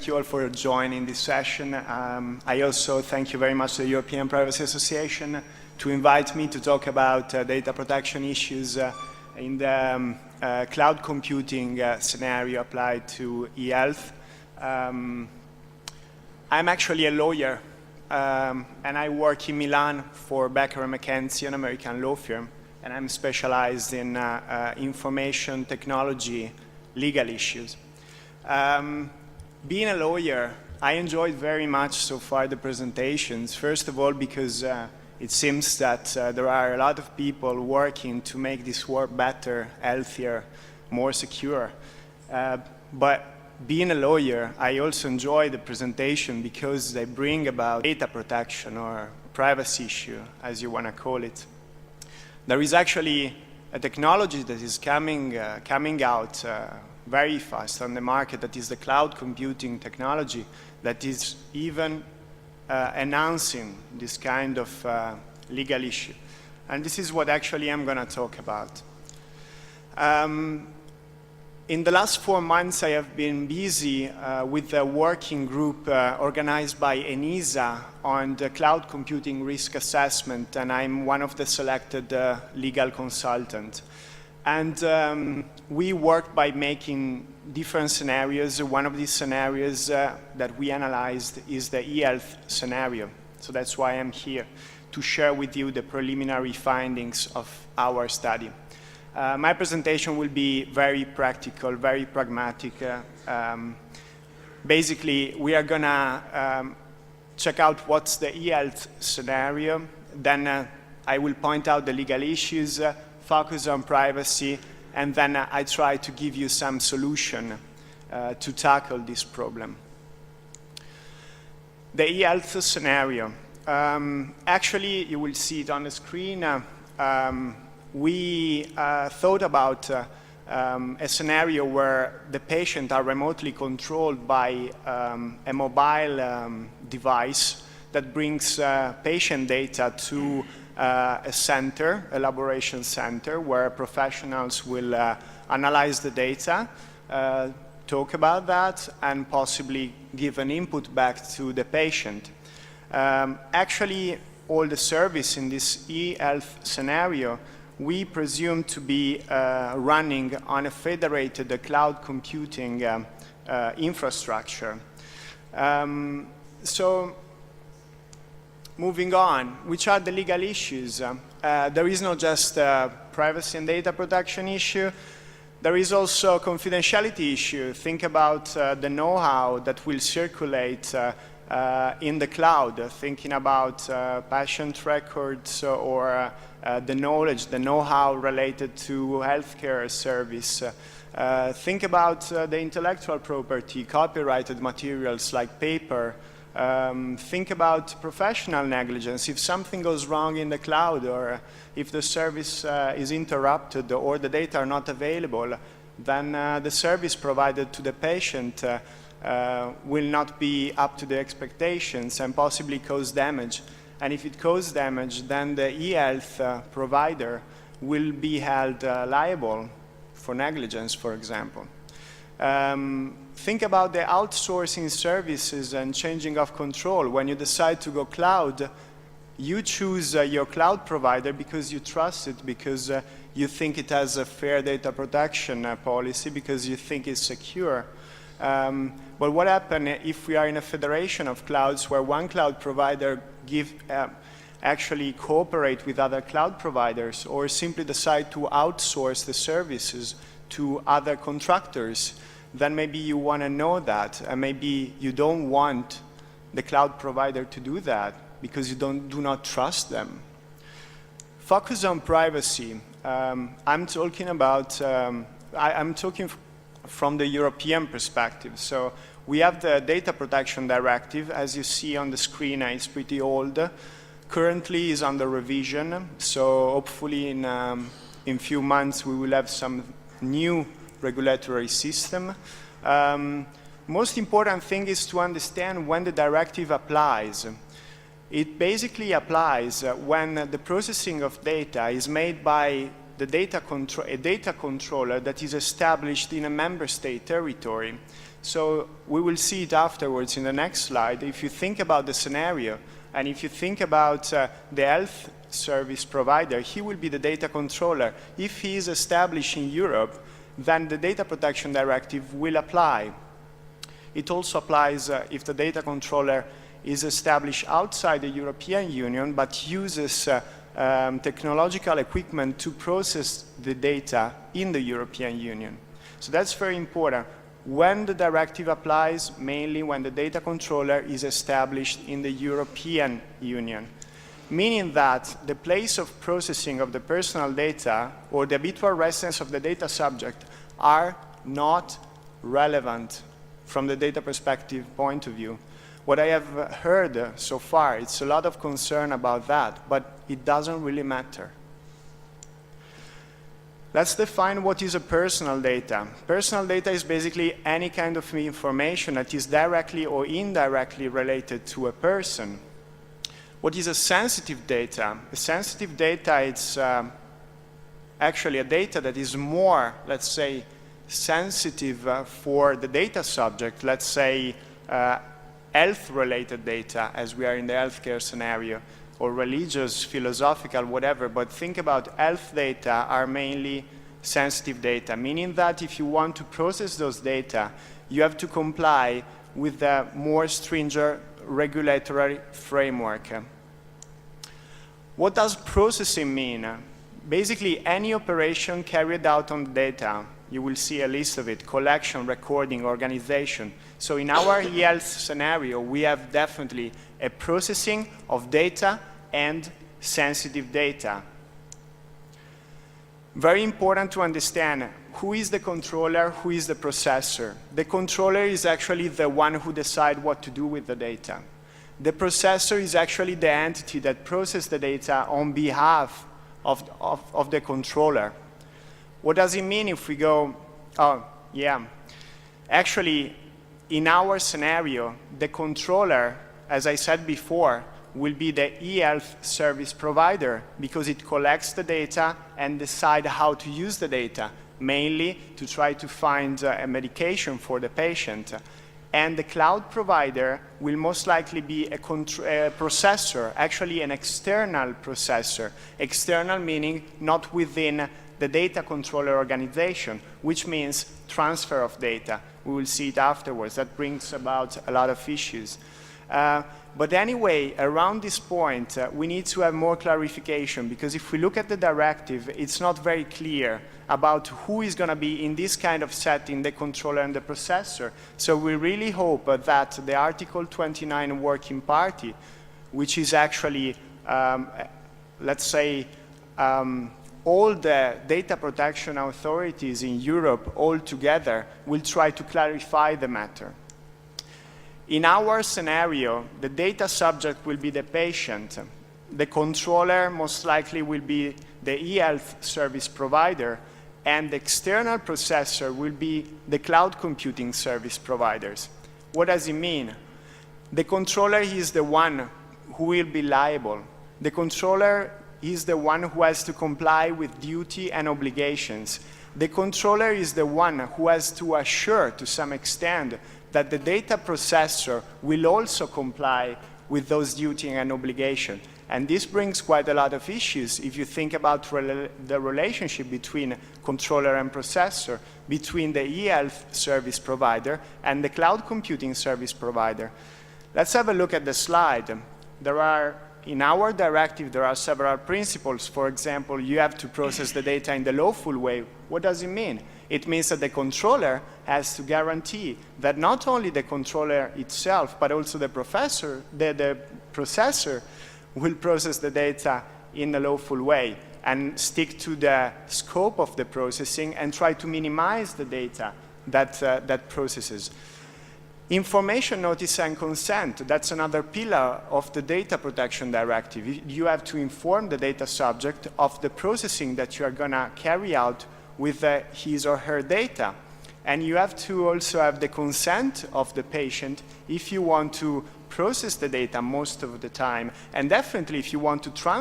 thank you all for joining this session. I also thank you very much to the European Privacy Association to invite me to talk about data protection issues in the cloud computing scenario applied to e-health. I'm actually a lawyer, and I work in Milan for Becker & McKenzie, an American law firm, and I'm specialized in information technology legal issues. Being a lawyer, I enjoyed very much so far the presentations. First of all, because it seems that there are a lot of people working to make this world better, healthier, more secure. But being a lawyer, I also enjoy the presentation because they bring about data protection or privacy issue, as you want to call it. There is actually a technology that is coming out very fast on the market, that is the cloud computing technology, that is even announcing this kind of legal issue. And this is what actually I'm going to talk about. In the last 4 months, I have been busy with a working group organized by ENISA on the cloud computing risk assessment, and I'm one of the selected legal consultants. And we worked by making different scenarios. One of these scenarios that we analyzed is the e-health scenario. So that's why I'm here, to share with you the preliminary findings of our study. My presentation will be very practical, very pragmatic. Basically, we are going to check out what's the e-health scenario. Then I will point out the legal issues, focus on privacy, and then I try to give you some solution to tackle this problem. The e-health scenario. Actually, you will see it on the screen. We thought about a scenario where the patient are remotely controlled by a mobile device that brings patient data to a center, elaboration center, where professionals will analyze the data, talk about that, and possibly give an input back to the patient. Actually, all the service in this e-health scenario we presume to be running on a federated cloud computing infrastructure. So, moving on, which are the legal issues? There is not just a privacy and data protection issue. There is also a confidentiality issue. Think about the know-how that will circulate in the cloud, thinking about patient records or the knowledge, the know-how related to healthcare service. Think about the intellectual property, copyrighted materials like paper. Think about professional negligence. If something goes wrong in the cloud, or if the service is interrupted or the data are not available, then the service provided to the patient will not be up to the expectations and possibly cause damage. And if it causes damage, then the e-health provider will be held liable for negligence, for example. Think about the outsourcing services and changing of control. When you decide to go cloud, you choose your cloud provider because you trust it, because you think it has a fair data protection policy, because you think it's secure. But what happens if we are in a federation of clouds where one cloud provider actually cooperate with other cloud providers, or simply decide to outsource the services to other contractors? Then maybe you want to know that, and maybe you don't want the cloud provider to do that because you do not trust them. Focus on privacy. I'm talking about, I'm talking from the European perspective. So we have the Data Protection Directive. As you see on the screen, it's pretty old. Currently is under revision. So hopefully in few months we will have some new regulatory system. Most important thing is to understand when the directive applies. It basically applies when the processing of data is made by a data controller that is established in a member state territory. So we will see it afterwards in the next slide. If you think about the scenario, and if you think about the health service provider, he will be the data controller. If he is established in Europe, then the Data Protection Directive will apply. It also applies if the data controller is established outside the European Union but uses technological equipment to process the data in the European Union. So that's very important. When the directive applies, mainly when the data controller is established in the European Union, meaning that the place of processing of the personal data or the habitual residence of the data subject are not relevant from the data perspective point of view. What I have heard so far, it's a lot of concern about that, but it doesn't really matter. Let's define what is a personal data. Personal data is basically any kind of information that is directly or indirectly related to a person. What is a sensitive data? A sensitive data is actually a data that is more, let's say, sensitive for the data subject, let's say health-related data, as we are in the healthcare scenario, or religious, philosophical, whatever, but think about health data are mainly sensitive data, meaning that if you want to process those data, you have to comply with the more stringent regulatory framework. What does processing mean? Basically, any operation carried out on data, you will see a list of it: collection, recording, organization. So in our health scenario, we have definitely a processing of data and sensitive data. Very important to understand who is the controller, who is the processor. The controller is actually the one who decides what to do with the data. The processor is actually the entity that processes the data on behalf of the controller. What does it mean if we go, actually, in our scenario, the controller, as I said before, will be the e-health service provider because it collects the data and decides how to use the data, mainly to try to find a medication for the patient. And the cloud provider will most likely be a processor, actually an external processor. External meaning not within the data controller organization, which means transfer of data. We will see it afterwards. That brings about a lot of issues. But anyway, around this point, we need to have more clarification, because if we look at the directive, it's not very clear about who is going to be in this kind of setting, the controller and the processor. So we really hope that the Article 29 Working Party, which is actually, let's say, all the data protection authorities in Europe all together will try to clarify the matter. In our scenario, the data subject will be the patient. The controller most likely will be the e-health service provider, and the external processor will be the cloud computing service providers. What does it mean? The controller is the one who will be liable. The controller is the one who has to comply with duty and obligations. The controller is the one who has to assure, to some extent, that the data processor will also comply with those duties and obligations. And this brings quite a lot of issues if you think about the relationship between controller and processor, between the e-health service provider and the cloud computing service provider. Let's have a look at the slide. In our directive, there are several principles. For example, you have to process the data in the lawful way. What does it mean? It means that the controller has to guarantee that not only the controller itself, but also the processor will process the data in a lawful way and stick to the scope of the processing and try to minimize the data that processes. Information notice and consent, that's another pillar of the Data Protection Directive. You have to inform the data subject of the processing that you are going to carry out with his or her data. And you have to also have the consent of the patient if you want to process the data most of the time, and definitely if you want to transfer